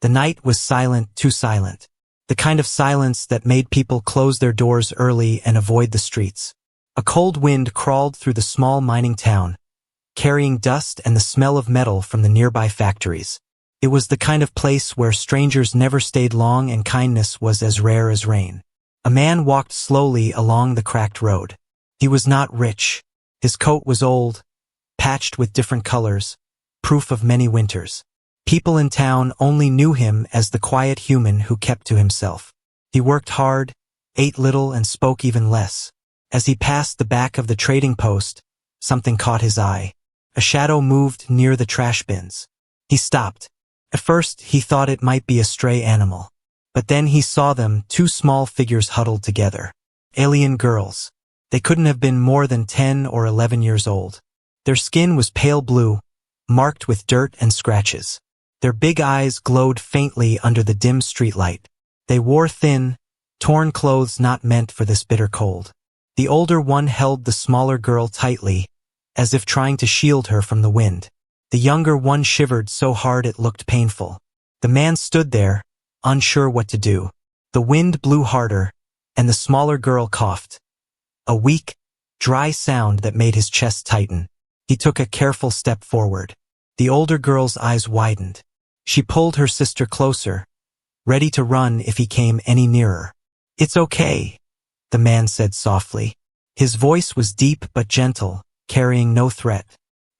The night was silent, too silent. The kind of silence that made people close their doors early and avoid the streets. A cold wind crawled through the small mining town, carrying dust and the smell of metal from the nearby factories. It was the kind of place where strangers never stayed long and kindness was as rare as rain. A man walked slowly along the cracked road. He was not rich. His coat was old, patched with different colors, proof of many winters. People in town only knew him as the quiet human who kept to himself. He worked hard, ate little, and spoke even less. As he passed the back of the trading post, something caught his eye. A shadow moved near the trash bins. He stopped. At first, he thought it might be a stray animal. But then he saw them, two small figures huddled together. Alien girls. They couldn't have been more than 10 or 11 years old. Their skin was pale blue, marked with dirt and scratches. Their big eyes glowed faintly under the dim streetlight. They wore thin, torn clothes not meant for this bitter cold. The older one held the smaller girl tightly, as if trying to shield her from the wind. The younger one shivered so hard it looked painful. The man stood there, unsure what to do. The wind blew harder, and the smaller girl coughed. A weak, dry sound that made his chest tighten. He took a careful step forward. The older girl's eyes widened. She pulled her sister closer, ready to run if he came any nearer. "It's okay," the man said softly. His voice was deep but gentle, carrying no threat.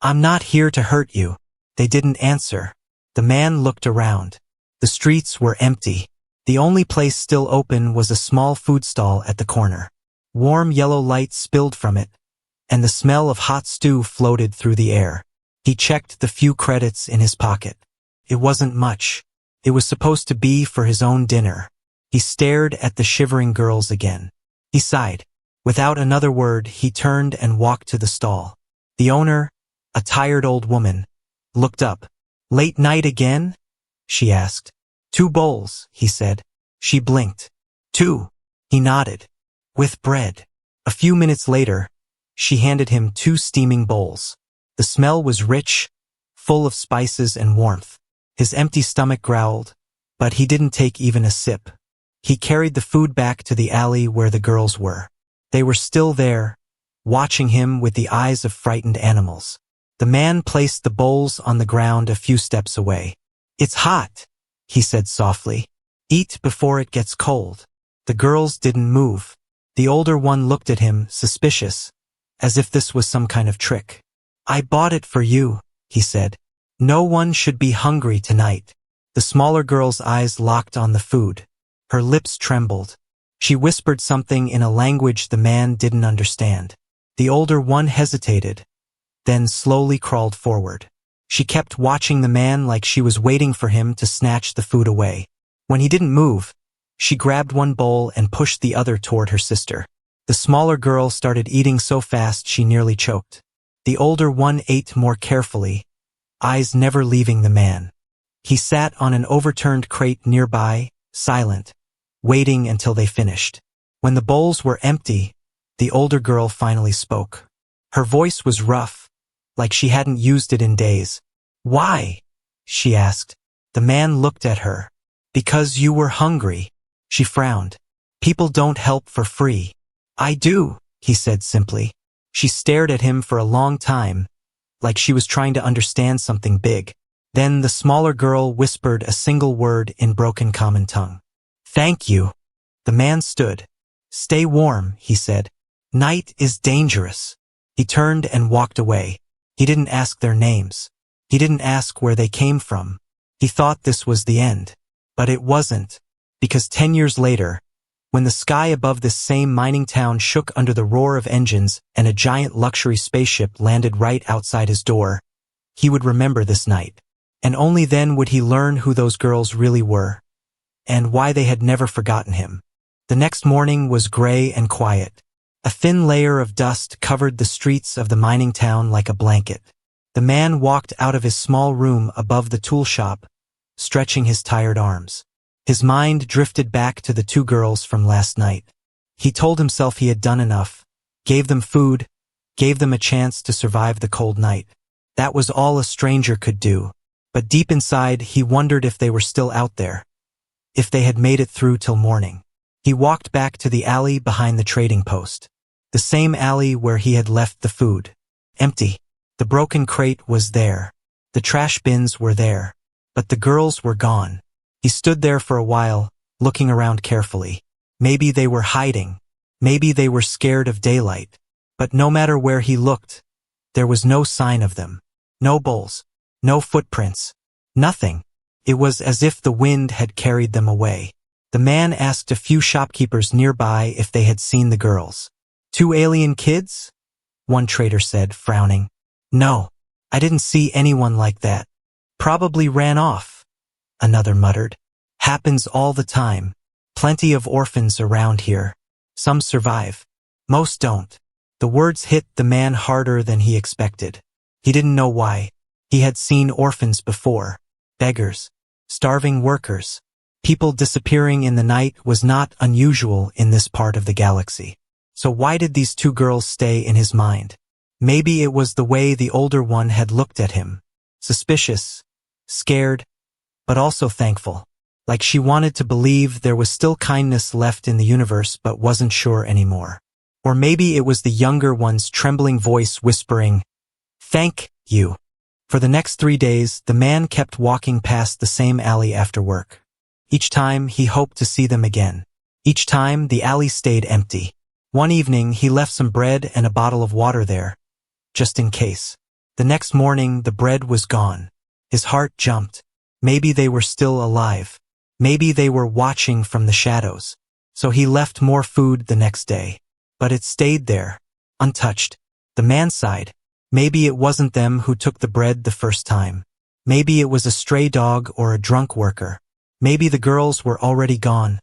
"I'm not here to hurt you." They didn't answer. The man looked around. The streets were empty. The only place still open was a small food stall at the corner. Warm yellow light spilled from it, and the smell of hot stew floated through the air. He checked the few credits in his pocket. It wasn't much. It was supposed to be for his own dinner. He stared at the shivering girls again. He sighed. Without another word, he turned and walked to the stall. The owner, a tired old woman, looked up. "Late night again?" she asked. "2 bowls," he said. She blinked. "2." He nodded. "With bread." A few minutes later, she handed him 2 steaming bowls. The smell was rich, full of spices and warmth. His empty stomach growled, but he didn't take even a sip. He carried the food back to the alley where the girls were. They were still there, watching him with the eyes of frightened animals. The man placed the bowls on the ground a few steps away. "It's hot," he said softly. "Eat before it gets cold." The girls didn't move. The older one looked at him, suspicious, as if this was some kind of trick. "I bought it for you," he said. "No one should be hungry tonight." The smaller girl's eyes locked on the food. Her lips trembled. She whispered something in a language the man didn't understand. The older one hesitated, then slowly crawled forward. She kept watching the man like she was waiting for him to snatch the food away. When he didn't move, she grabbed one bowl and pushed the other toward her sister. The smaller girl started eating so fast she nearly choked. The older one ate more carefully, eyes never leaving the man. He sat on an overturned crate nearby, silent, waiting until they finished. When the bowls were empty, the older girl finally spoke. Her voice was rough, like she hadn't used it in days. "Why?" she asked. The man looked at her. "Because you were hungry." She frowned. "People don't help for free." "I do," he said simply. She stared at him for a long time, like she was trying to understand something big. Then the smaller girl whispered a single word in broken common tongue. "Thank you." The man stood. "Stay warm," he said. "Night is dangerous." He turned and walked away. He didn't ask their names. He didn't ask where they came from. He thought this was the end. But it wasn't, because 10 years later, when the sky above this same mining town shook under the roar of engines and a giant luxury spaceship landed right outside his door, he would remember this night. And only then would he learn who those girls really were, and why they had never forgotten him. The next morning was gray and quiet. A thin layer of dust covered the streets of the mining town like a blanket. The man walked out of his small room above the tool shop, stretching his tired arms. His mind drifted back to the 2 girls from last night. He told himself he had done enough, gave them food, gave them a chance to survive the cold night. That was all a stranger could do. But deep inside, he wondered if they were still out there, if they had made it through till morning. He walked back to the alley behind the trading post. The same alley where he had left the food. Empty. The broken crate was there. The trash bins were there. But the girls were gone. He stood there for a while, looking around carefully. Maybe they were hiding. Maybe they were scared of daylight. But no matter where he looked, there was no sign of them. No bowls. No footprints. Nothing. It was as if the wind had carried them away. The man asked a few shopkeepers nearby if they had seen the girls. 2 alien kids? One trader said, frowning. No, I didn't see anyone like that. Probably ran off. Another muttered. Happens all the time. Plenty of orphans around here. Some survive. Most don't. The words hit the man harder than he expected. He didn't know why. He had seen orphans before. Beggars. Starving workers. People disappearing in the night was not unusual in this part of the galaxy. So why did these 2 girls stay in his mind? Maybe it was the way the older one had looked at him. Suspicious. Scared. But also thankful. Like she wanted to believe there was still kindness left in the universe but wasn't sure anymore. Or maybe it was the younger one's trembling voice whispering, "Thank you." For the next 3 days, the man kept walking past the same alley after work. Each time, he hoped to see them again. Each time, the alley stayed empty. One evening, he left some bread and a bottle of water there, just in case. The next morning, the bread was gone. His heart jumped. Maybe they were still alive. Maybe they were watching from the shadows. So he left more food the next day. But it stayed there, untouched. The man sighed. Maybe it wasn't them who took the bread the first time. Maybe it was a stray dog or a drunk worker. Maybe the girls were already gone.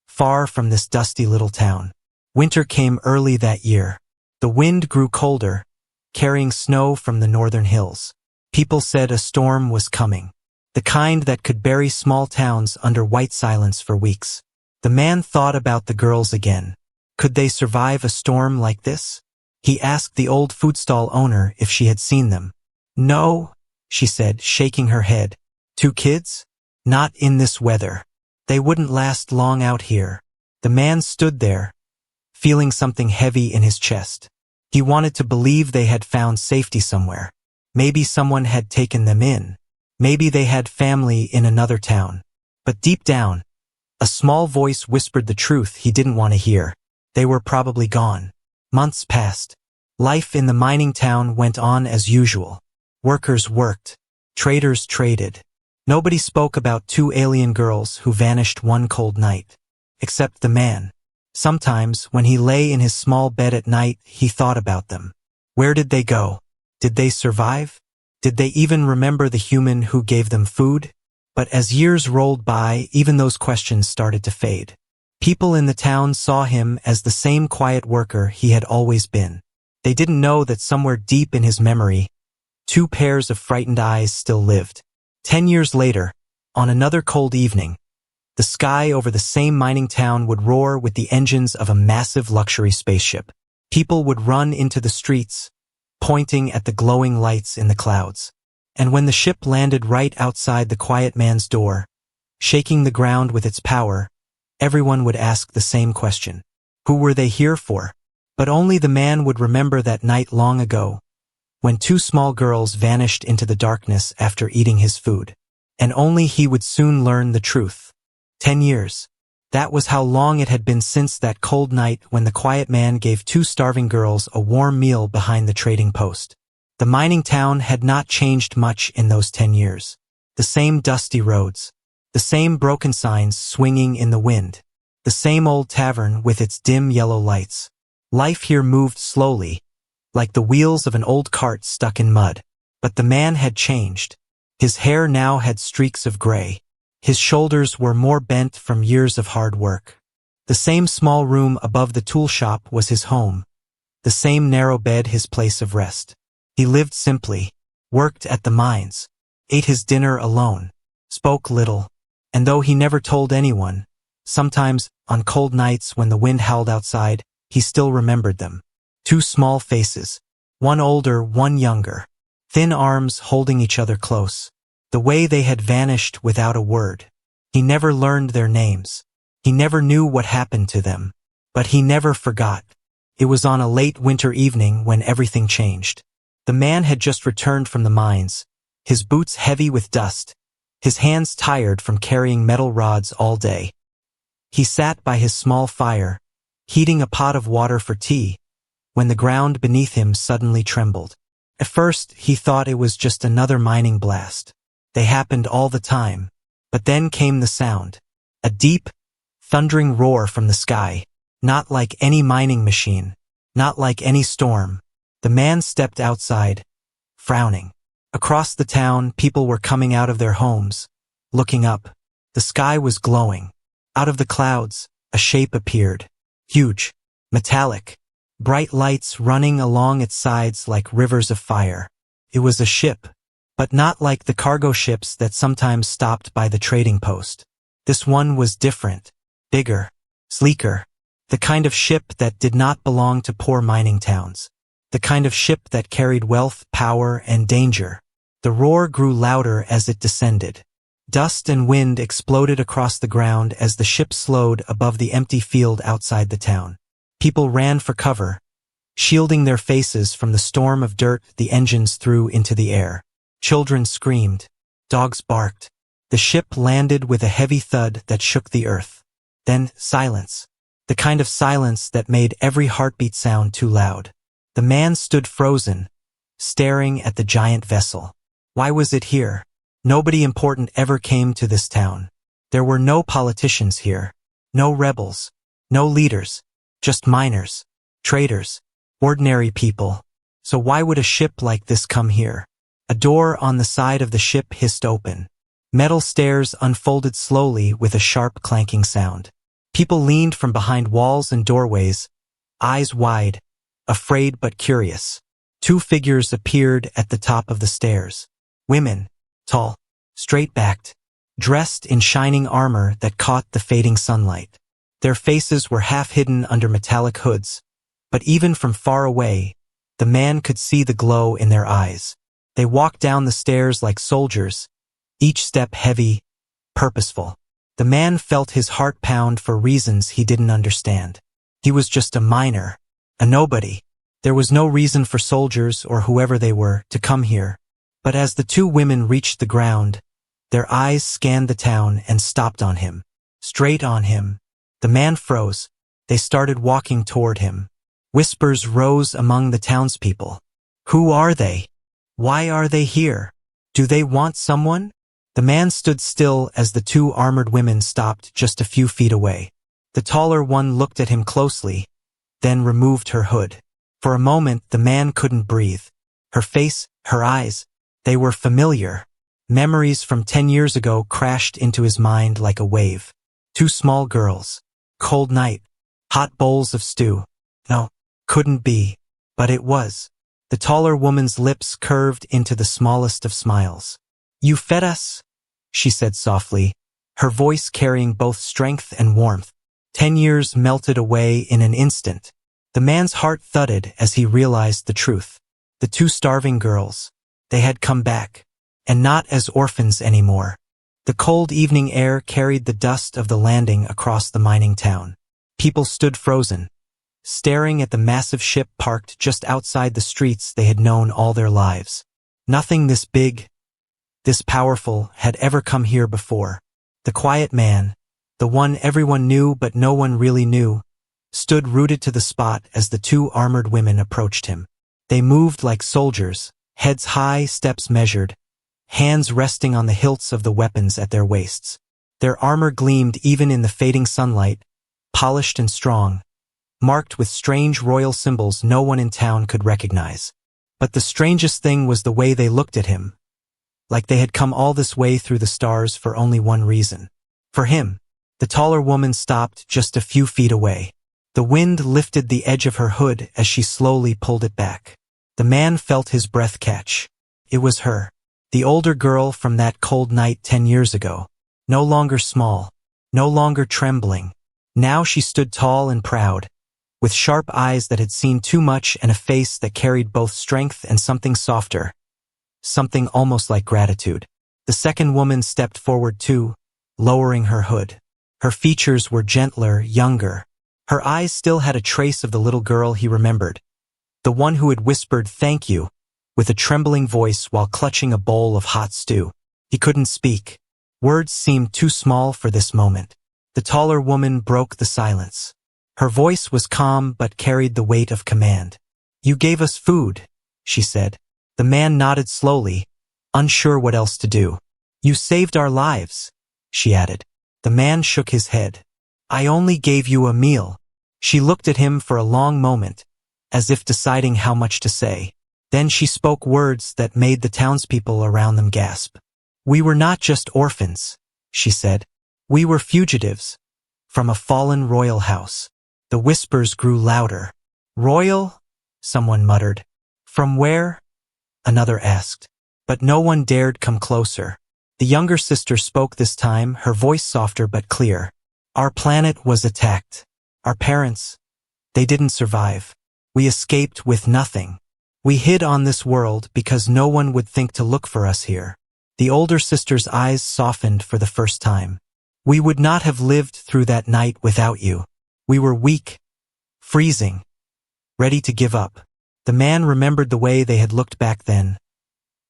Far from this dusty little town. Winter came early that year. The wind grew colder, carrying snow from the northern hills. People said a storm was coming. The kind that could bury small towns under white silence for weeks. The man thought about the girls again. Could they survive a storm like this? He asked the old food stall owner if she had seen them. No, she said, shaking her head. 2 kids? Not in this weather. They wouldn't last long out here. The man stood there, feeling something heavy in his chest. He wanted to believe they had found safety somewhere. Maybe someone had taken them in. Maybe they had family in another town. But deep down, a small voice whispered the truth he didn't want to hear. They were probably gone. Months passed. Life in the mining town went on as usual. Workers worked. Traders traded. Nobody spoke about 2 alien girls who vanished one cold night. Except the man. Sometimes, when he lay in his small bed at night, he thought about them. Where did they go? Did they survive? Did they even remember the human who gave them food? But as years rolled by, even those questions started to fade. People in the town saw him as the same quiet worker he had always been. They didn't know that somewhere deep in his memory, 2 pairs of frightened eyes still lived. 10 years later, on another cold evening, the sky over the same mining town would roar with the engines of a massive luxury spaceship. People would run into the streets, pointing at the glowing lights in the clouds. And when the ship landed right outside the quiet man's door, shaking the ground with its power, everyone would ask the same question. Who were they here for? But only the man would remember that night long ago, when 2 small girls vanished into the darkness after eating his food. And only he would soon learn the truth. 10 years. That was how long it had been since that cold night when the quiet man gave 2 starving girls a warm meal behind the trading post. The mining town had not changed much in those 10 years. The same dusty roads. The same broken signs swinging in the wind. The same old tavern with its dim yellow lights. Life here moved slowly, like the wheels of an old cart stuck in mud. But the man had changed. His hair now had streaks of gray. His shoulders were more bent from years of hard work. The same small room above the tool shop was his home. The same narrow bed his place of rest. He lived simply, worked at the mines, ate his dinner alone, spoke little. And though he never told anyone, sometimes, on cold nights when the wind howled outside, he still remembered them. 2 small faces, one older, one younger, thin arms holding each other close, The way they had vanished without a word. He never learned their names. He never knew what happened to them. But he never forgot. It was on a late winter evening when everything changed. The man had just returned from the mines, his boots heavy with dust, his hands tired from carrying metal rods all day. He sat by his small fire, heating a pot of water for tea, when the ground beneath him suddenly trembled. At first, he thought it was just another mining blast. They happened all the time. But then came the sound. A deep, thundering roar from the sky. Not like any mining machine. Not like any storm. The man stepped outside, frowning. Across the town, people were coming out of their homes, looking up. The sky was glowing. Out of the clouds, a shape appeared. Huge, metallic, bright lights running along its sides like rivers of fire. It was a ship, but not like the cargo ships that sometimes stopped by the trading post. This one was different, bigger, sleeker, the kind of ship that did not belong to poor mining towns. The kind of ship that carried wealth, power, and danger. The roar grew louder as it descended. Dust and wind exploded across the ground as the ship slowed above the empty field outside the town. People ran for cover, shielding their faces from the storm of dirt the engines threw into the air. Children screamed. Dogs barked. The ship landed with a heavy thud that shook the earth. Then silence. The kind of silence that made every heartbeat sound too loud. The man stood frozen, staring at the giant vessel. Why was it here? Nobody important ever came to this town. There were no politicians here. No rebels. No leaders. Just miners. Traders. Ordinary people. So why would a ship like this come here? A door on the side of the ship hissed open. Metal stairs unfolded slowly with a sharp clanking sound. People leaned from behind walls and doorways, eyes wide, afraid but curious. Two figures appeared at the top of the stairs. Women, tall, straight-backed, dressed in shining armor that caught the fading sunlight. Their faces were half hidden under metallic hoods, but even from far away, the man could see the glow in their eyes. They walked down the stairs like soldiers, each step heavy, purposeful. The man felt his heart pound for reasons he didn't understand. He was just a miner, a nobody. There was no reason for soldiers or whoever they were to come here. But as the two women reached the ground, their eyes scanned the town and stopped on him. Straight on him. The man froze. They started walking toward him. Whispers rose among the townspeople. Who are they? Why are they here? Do they want someone? The man stood still as the two armored women stopped just a few feet away. The taller one looked at him closely, then removed her hood. For a moment, the man couldn't breathe. Her face, her eyes, they were familiar. Memories from 10 years ago crashed into his mind like a wave. Two small girls. Cold night. Hot bowls of stew. No, couldn't be. But it was. The taller woman's lips curved into the smallest of smiles. You fed us? She said softly, her voice carrying both strength and warmth. 10 years melted away in an instant. The man's heart thudded as he realized the truth. The two starving girls. They had come back. And not as orphans anymore. The cold evening air carried the dust of the landing across the mining town. People stood frozen, staring at the massive ship parked just outside the streets they had known all their lives. Nothing this big, this powerful, had ever come here before. The quiet man, the one everyone knew but no one really knew, stood rooted to the spot as the two armored women approached him. They moved like soldiers, heads high, steps measured, hands resting on the hilts of the weapons at their waists. Their armor gleamed even in the fading sunlight, polished and strong, marked with strange royal symbols no one in town could recognize. But the strangest thing was the way they looked at him, like they had come all this way through the stars for only one reason. For him. The taller woman stopped just a few feet away. The wind lifted the edge of her hood as she slowly pulled it back. The man felt his breath catch. It was her. The older girl from that cold night 10 years ago. No longer small. No longer trembling. Now she stood tall and proud, with sharp eyes that had seen too much and a face that carried both strength and something softer. Something almost like gratitude. The second woman stepped forward too, lowering her hood. Her features were gentler, younger. Her eyes still had a trace of the little girl he remembered, the one who had whispered "thank you" with a trembling voice while clutching a bowl of hot stew. He couldn't speak. Words seemed too small for this moment. The taller woman broke the silence. Her voice was calm but carried the weight of command. "You gave us food," she said. The man nodded slowly, unsure what else to do. "You saved our lives," she added. The man shook his head. "I only gave you a meal." She looked at him for a long moment, as if deciding how much to say. Then she spoke words that made the townspeople around them gasp. "We were not just orphans," she said. "We were fugitives from a fallen royal house." The whispers grew louder. "Royal?" someone muttered. "From where?" another asked. But no one dared come closer. The younger sister spoke this time, her voice softer but clear. "Our planet was attacked. Our parents, they didn't survive. We escaped with nothing. We hid on this world because no one would think to look for us here." The older sister's eyes softened for the first time. "We would not have lived through that night without you. We were weak, freezing, ready to give up." The man remembered the way they had looked back then.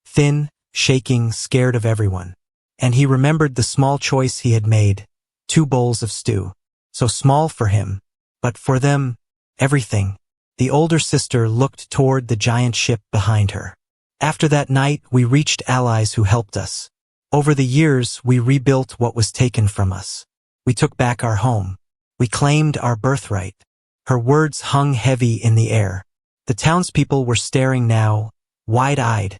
Thin, shaking, scared of everyone. And he remembered the small choice he had made, 2 bowls of stew. So small for him, but for them, everything. The older sister looked toward the giant ship behind her. "After that night, we reached allies who helped us. Over the years, we rebuilt what was taken from us. We took back our home. We claimed our birthright." Her words hung heavy in the air. The townspeople were staring now, wide-eyed,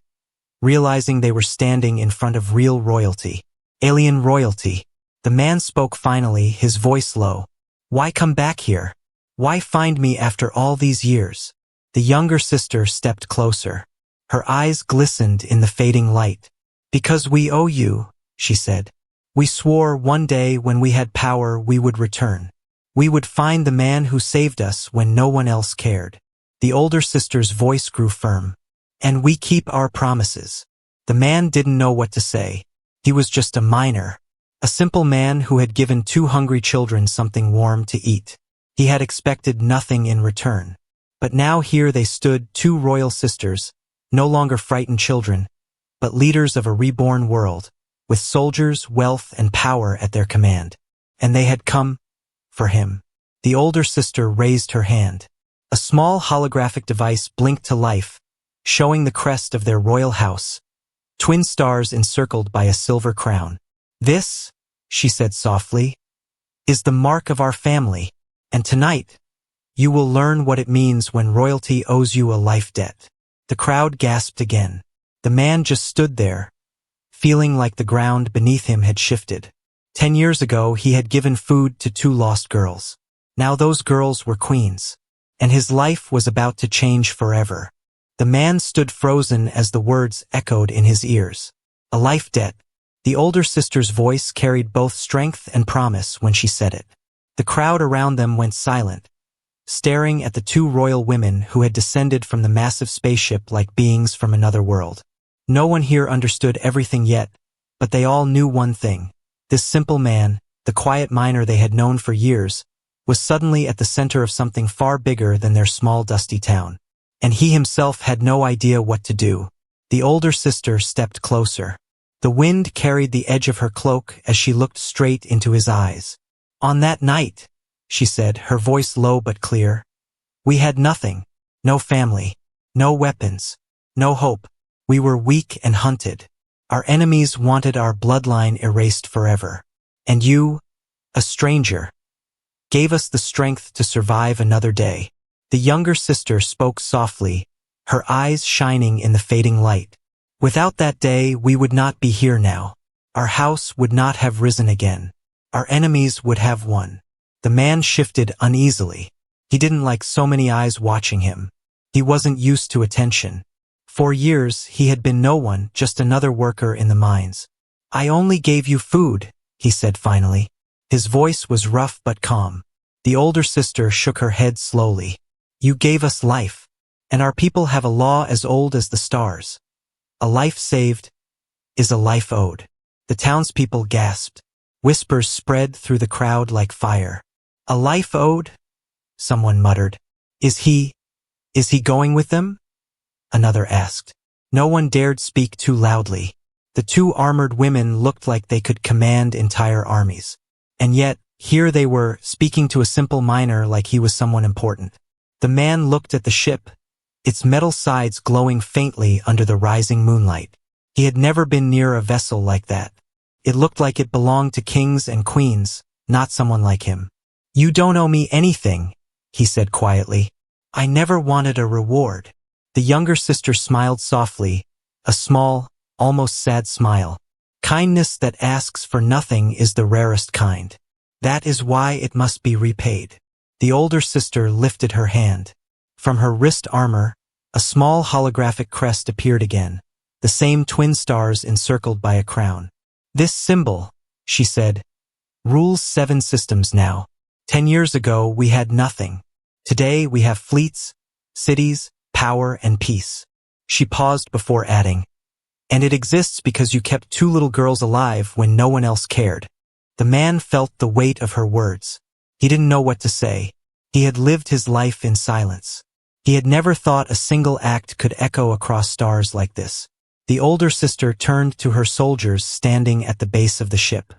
realizing they were standing in front of real royalty. Alien royalty. The man spoke finally, his voice low. "Why come back here? Why find me after all these years?" The younger sister stepped closer. Her eyes glistened in the fading light. "Because we owe you," she said. "We swore one day when we had power we would return. We would find the man who saved us when no one else cared." The older sister's voice grew firm. "And we keep our promises." The man didn't know what to say. He was just a miner. A simple man who had given 2 hungry children something warm to eat. He had expected nothing in return. But now here they stood, 2 royal sisters, no longer frightened children, but leaders of a reborn world, with soldiers, wealth, and power at their command. And they had come for him. The older sister raised her hand. A small holographic device blinked to life, showing the crest of their royal house, twin stars encircled by a silver crown. "This," she said softly, "is the mark of our family, and tonight, you will learn what it means when royalty owes you a life debt." The crowd gasped again. The man just stood there, feeling like the ground beneath him had shifted. 10 years ago, he had given food to 2 lost girls. Now those girls were queens, and his life was about to change forever. The man stood frozen as the words echoed in his ears. A life debt. The older sister's voice carried both strength and promise when she said it. The crowd around them went silent, staring at the 2 royal women who had descended from the massive spaceship like beings from another world. No one here understood everything yet, but they all knew one thing. This simple man, the quiet miner they had known for years, was suddenly at the center of something far bigger than their small dusty town. And he himself had no idea what to do. The older sister stepped closer. The wind carried the edge of her cloak as she looked straight into his eyes. "On that night," she said, her voice low but clear, "we had nothing. No family. No weapons. No hope. We were weak and hunted. Our enemies wanted our bloodline erased forever. And you, a stranger, gave us the strength to survive another day." The younger sister spoke softly, her eyes shining in the fading light. "Without that day, we would not be here now. Our house would not have risen again. Our enemies would have won." The man shifted uneasily. He didn't like so many eyes watching him. He wasn't used to attention. For years, he had been no one, just another worker in the mines. "I only gave you food," he said finally. His voice was rough but calm. The older sister shook her head slowly. "You gave us life, and our people have a law as old as the stars. A life saved is a life owed. The townspeople gasped. Whispers spread through the crowd like fire. A life owed? Someone muttered. Is he going with them? Another asked. No one dared speak too loudly. The two armored women looked like they could command entire armies. And yet, here they were, speaking to a simple miner like he was someone important. The man looked at the ship, its metal sides glowing faintly under the rising moonlight. He had never been near a vessel like that. It looked like it belonged to kings and queens, not someone like him. You don't owe me anything, he said quietly. I never wanted a reward. The younger sister smiled softly, a small, almost sad smile. Kindness that asks for nothing is the rarest kind. That is why it must be repaid. The older sister lifted her hand. From her wrist armor, a small holographic crest appeared again, the same twin stars encircled by a crown. This symbol, she said, rules 7 systems now. 10 years ago we had nothing. Today we have fleets, cities, power, and peace. She paused before adding, and it exists because you kept 2 little girls alive when no one else cared. The man felt the weight of her words. He didn't know what to say. He had lived his life in silence. He had never thought a single act could echo across stars like this. The older sister turned to her soldiers standing at the base of the ship.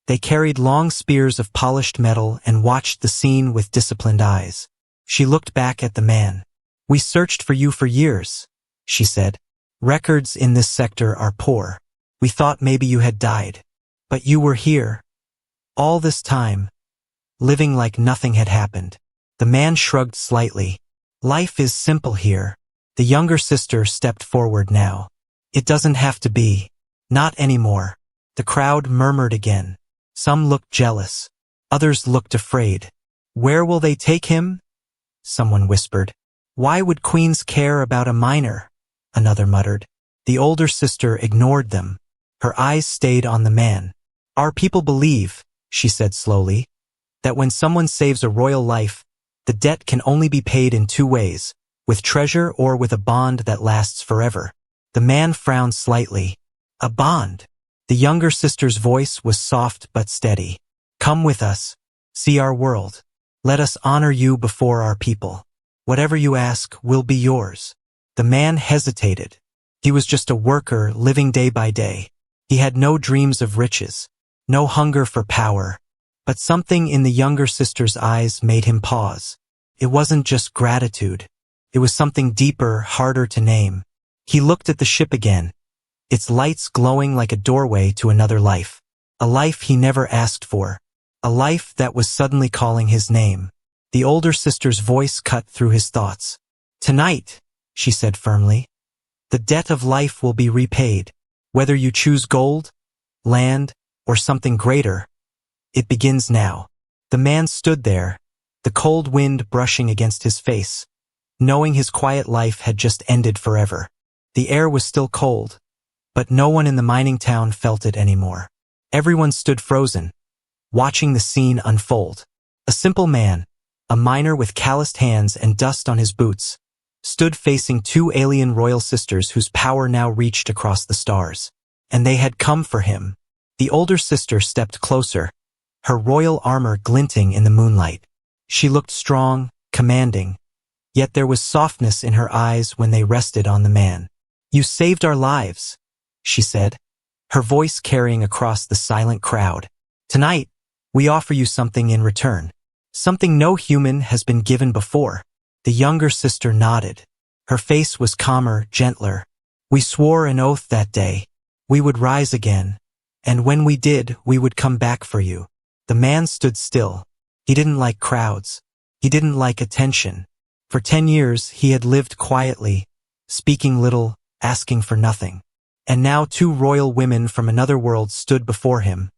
They carried long spears of polished metal and watched the scene with disciplined eyes. She looked back at the man. We searched for you for years, she said. Records in this sector are poor. We thought maybe you had died. But you were here. All this time, living like nothing had happened. The man shrugged slightly. Life is simple here. The younger sister stepped forward now. It doesn't have to be. Not anymore. The crowd murmured again. Some looked jealous. Others looked afraid. Where will they take him? Someone whispered. Why would queens care about a minor? Another muttered. The older sister ignored them. Her eyes stayed on the man. Our people believe, she said slowly, that when someone saves a royal life, the debt can only be paid in 2 ways, with treasure or with a bond that lasts forever. The man frowned slightly. A bond. The younger sister's voice was soft but steady. Come with us. See our world. Let us honor you before our people. Whatever you ask will be yours. The man hesitated. He was just a worker living day by day. He had no dreams of riches, no hunger for power. But something in the younger sister's eyes made him pause. It wasn't just gratitude. It was something deeper, harder to name. He looked at the ship again, its lights glowing like a doorway to another life. A life he never asked for. A life that was suddenly calling his name. The older sister's voice cut through his thoughts. Tonight, she said firmly, the debt of life will be repaid. Whether you choose gold, land, or something greater, it begins now. The man stood there, the cold wind brushing against his face, knowing his quiet life had just ended forever. The air was still cold, but no one in the mining town felt it anymore. Everyone stood frozen, watching the scene unfold. A simple man, a miner with calloused hands and dust on his boots, stood facing 2 alien royal sisters whose power now reached across the stars. And they had come for him. The older sister stepped closer, her royal armor glinting in the moonlight. She looked strong, commanding, yet there was softness in her eyes when they rested on the man. You saved our lives, she said, her voice carrying across the silent crowd. Tonight, we offer you something in return. Something no human has been given before. The younger sister nodded. Her face was calmer, gentler. We swore an oath that day. We would rise again. And when we did, we would come back for you. The man stood still. He didn't like crowds. He didn't like attention. For 10 years, he had lived quietly, speaking little, asking for nothing. And now 2 royal women from another world stood before him,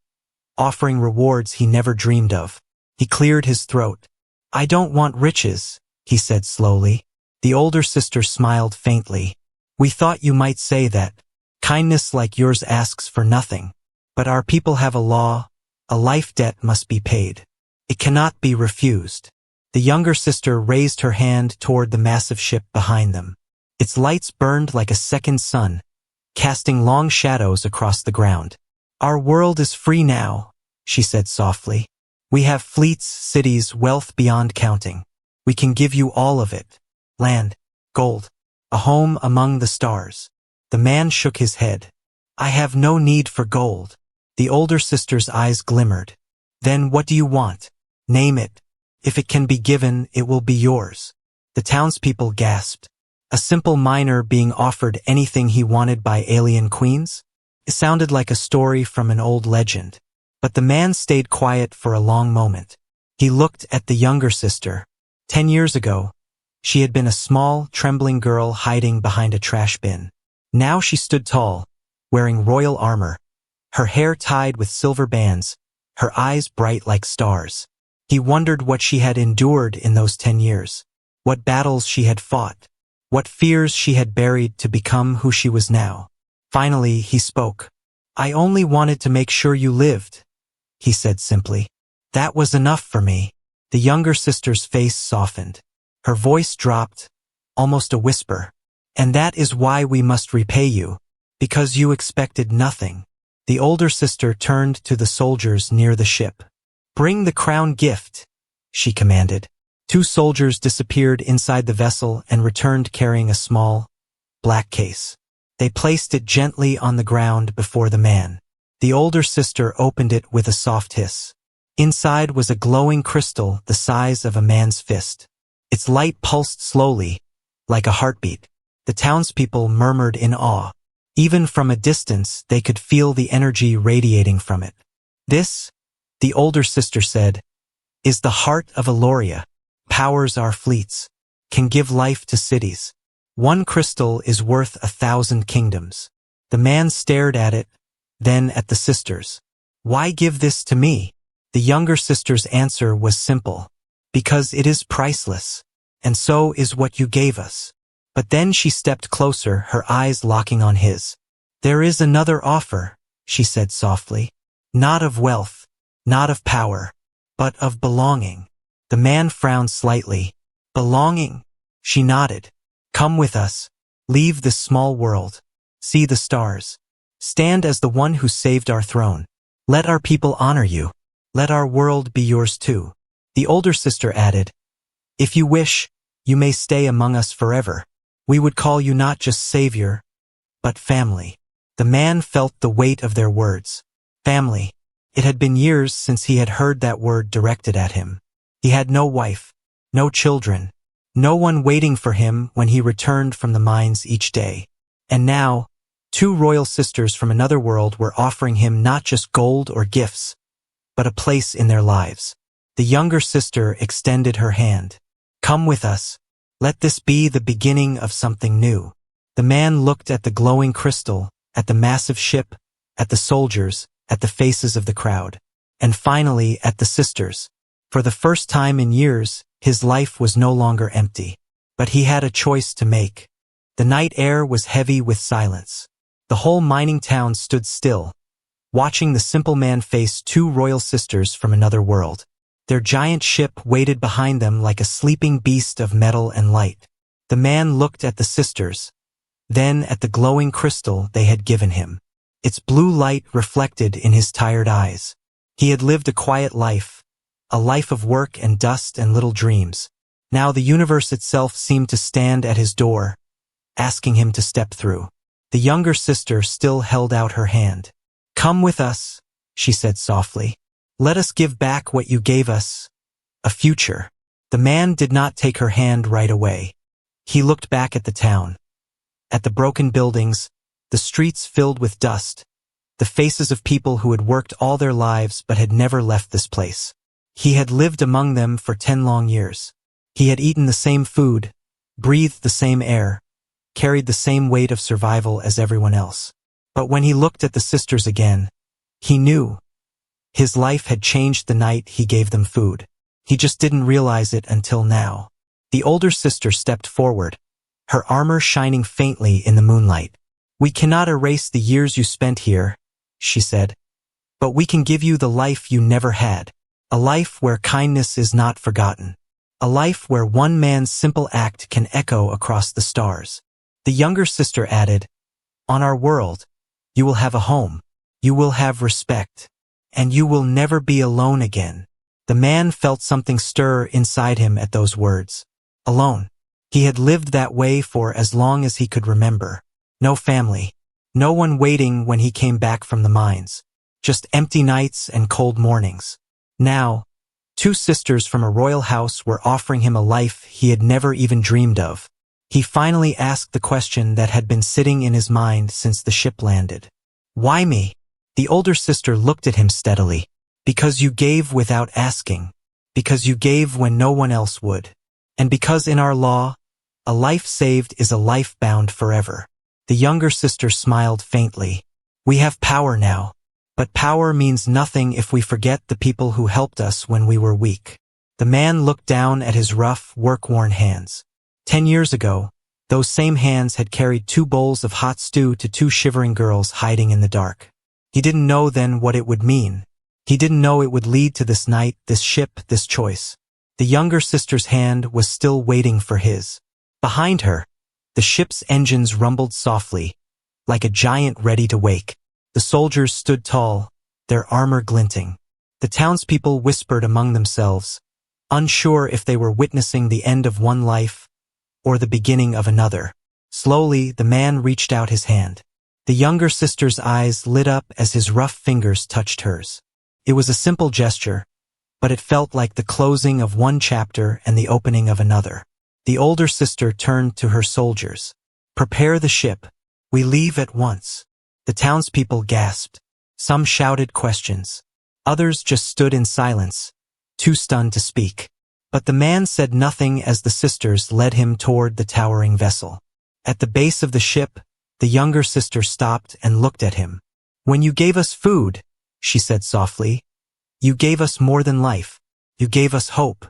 offering rewards he never dreamed of. He cleared his throat. I don't want riches, he said slowly. The older sister smiled faintly. We thought you might say that. Kindness like yours asks for nothing. But our people have a law. A life debt must be paid. It cannot be refused. The younger sister raised her hand toward the massive ship behind them. Its lights burned like a second sun, casting long shadows across the ground. Our world is free now, she said softly. We have fleets, cities, wealth beyond counting. We can give you all of it. Land, gold, a home among the stars. The man shook his head. I have no need for gold. The older sister's eyes glimmered. Then what do you want? Name it. If it can be given, it will be yours. The townspeople gasped. A simple miner being offered anything he wanted by alien queens? It sounded like a story from an old legend. But the man stayed quiet for a long moment. He looked at the younger sister. 10 years ago, she had been a small, trembling girl hiding behind a trash bin. Now she stood tall, wearing royal armor, her hair tied with silver bands, her eyes bright like stars. He wondered what she had endured in those 10 years, what battles she had fought, what fears she had buried to become who she was now. Finally, he spoke. I only wanted to make sure you lived, he said simply. That was enough for me. The younger sister's face softened. Her voice dropped, almost a whisper. And that is why we must repay you, because you expected nothing. The older sister turned to the soldiers near the ship. Bring the crown gift, she commanded. 2 soldiers disappeared inside the vessel and returned carrying a small, black case. They placed it gently on the ground before the man. The older sister opened it with a soft hiss. Inside was a glowing crystal the size of a man's fist. Its light pulsed slowly, like a heartbeat. The townspeople murmured in awe. Even from a distance, they could feel the energy radiating from it. This, the older sister said, is the heart of Aloria. Powers our fleets, can give life to cities. 1 crystal is worth 1,000 kingdoms. The man stared at it, then at the sisters. Why give this to me? The younger sister's answer was simple. Because it is priceless, and so is what you gave us. But then she stepped closer, her eyes locking on his. There is another offer, she said softly. Not of wealth, not of power, but of belonging. The man frowned slightly. Belonging? She nodded. Come with us. Leave this small world. See the stars. Stand as the one who saved our throne. Let our people honor you. Let our world be yours too. The older sister added, if you wish, you may stay among us forever. We would call you not just savior, but family. The man felt the weight of their words. Family. It had been years since he had heard that word directed at him. He had no wife, no children, no one waiting for him when he returned from the mines each day. And now, 2 royal sisters from another world were offering him not just gold or gifts, but a place in their lives. The younger sister extended her hand. Come with us. Let this be the beginning of something new. The man looked at the glowing crystal, at the massive ship, at the soldiers, at the faces of the crowd, and finally at the sisters. For the first time in years, his life was no longer empty. But he had a choice to make. The night air was heavy with silence. The whole mining town stood still, watching the simple man face 2 royal sisters from another world. Their giant ship waited behind them like a sleeping beast of metal and light. The man looked at the sisters, then at the glowing crystal they had given him. Its blue light reflected in his tired eyes. He had lived a quiet life, a life of work and dust and little dreams. Now the universe itself seemed to stand at his door, asking him to step through. The younger sister still held out her hand. Come with us, she said softly. Let us give back what you gave us, a future. The man did not take her hand right away. He looked back at the town, at the broken buildings, the streets filled with dust, the faces of people who had worked all their lives but had never left this place. He had lived among them for 10 long years. He had eaten the same food, breathed the same air, carried the same weight of survival as everyone else. But when he looked at the sisters again, he knew. His life had changed the night he gave them food. He just didn't realize it until now. The older sister stepped forward, her armor shining faintly in the moonlight. We cannot erase the years you spent here, she said, but we can give you the life you never had. A life where kindness is not forgotten. A life where one man's simple act can echo across the stars. The younger sister added, On our world, you will have a home, you will have respect, and you will never be alone again. The man felt something stir inside him at those words. Alone. He had lived that way for as long as he could remember. No family. No one waiting when he came back from the mines. Just empty nights and cold mornings. Now, two sisters from a royal house were offering him a life he had never even dreamed of. He finally asked the question that had been sitting in his mind since the ship landed. Why me? The older sister looked at him steadily. Because you gave without asking. Because you gave when no one else would. And because in our law, a life saved is a life bound forever. The younger sister smiled faintly. We have power now. But power means nothing if we forget the people who helped us when we were weak. The man looked down at his rough, work-worn hands. 10 years ago, those same hands had carried 2 bowls of hot stew to 2 shivering girls hiding in the dark. He didn't know then what it would mean. He didn't know it would lead to this night, this ship, this choice. The younger sister's hand was still waiting for his. Behind her, the ship's engines rumbled softly, like a giant ready to wake. The soldiers stood tall, their armor glinting. The townspeople whispered among themselves, unsure if they were witnessing the end of one life or the beginning of another. Slowly, the man reached out his hand. The younger sister's eyes lit up as his rough fingers touched hers. It was a simple gesture, but it felt like the closing of one chapter and the opening of another. The older sister turned to her soldiers. Prepare the ship. We leave at once. The townspeople gasped. Some shouted questions. Others just stood in silence, too stunned to speak. But the man said nothing as the sisters led him toward the towering vessel. At the base of the ship, the younger sister stopped and looked at him. When you gave us food, she said softly, you gave us more than life. You gave us hope.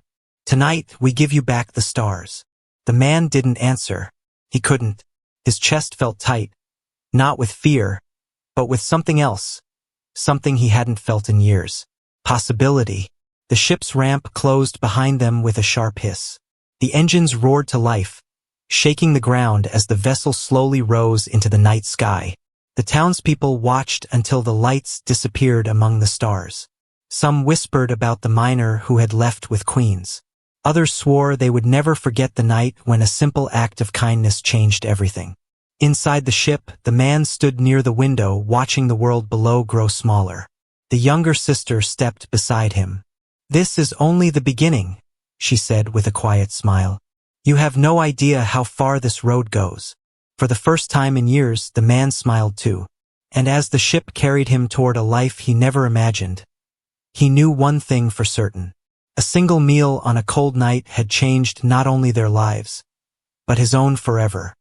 Tonight, we give you back the stars. The man didn't answer. He couldn't. His chest felt tight, not with fear, but with something else, something he hadn't felt in years. Possibility. The ship's ramp closed behind them with a sharp hiss. The engines roared to life, shaking the ground as the vessel slowly rose into the night sky. The townspeople watched until the lights disappeared among the stars. Some whispered about the miner who had left with queens. Others swore they would never forget the night when a simple act of kindness changed everything. Inside the ship, the man stood near the window watching the world below grow smaller. The younger sister stepped beside him. This is only the beginning, she said with a quiet smile. You have no idea how far this road goes. For the first time in years, the man smiled too. And as the ship carried him toward a life he never imagined, he knew one thing for certain. A single meal on a cold night had changed not only their lives, but his own forever.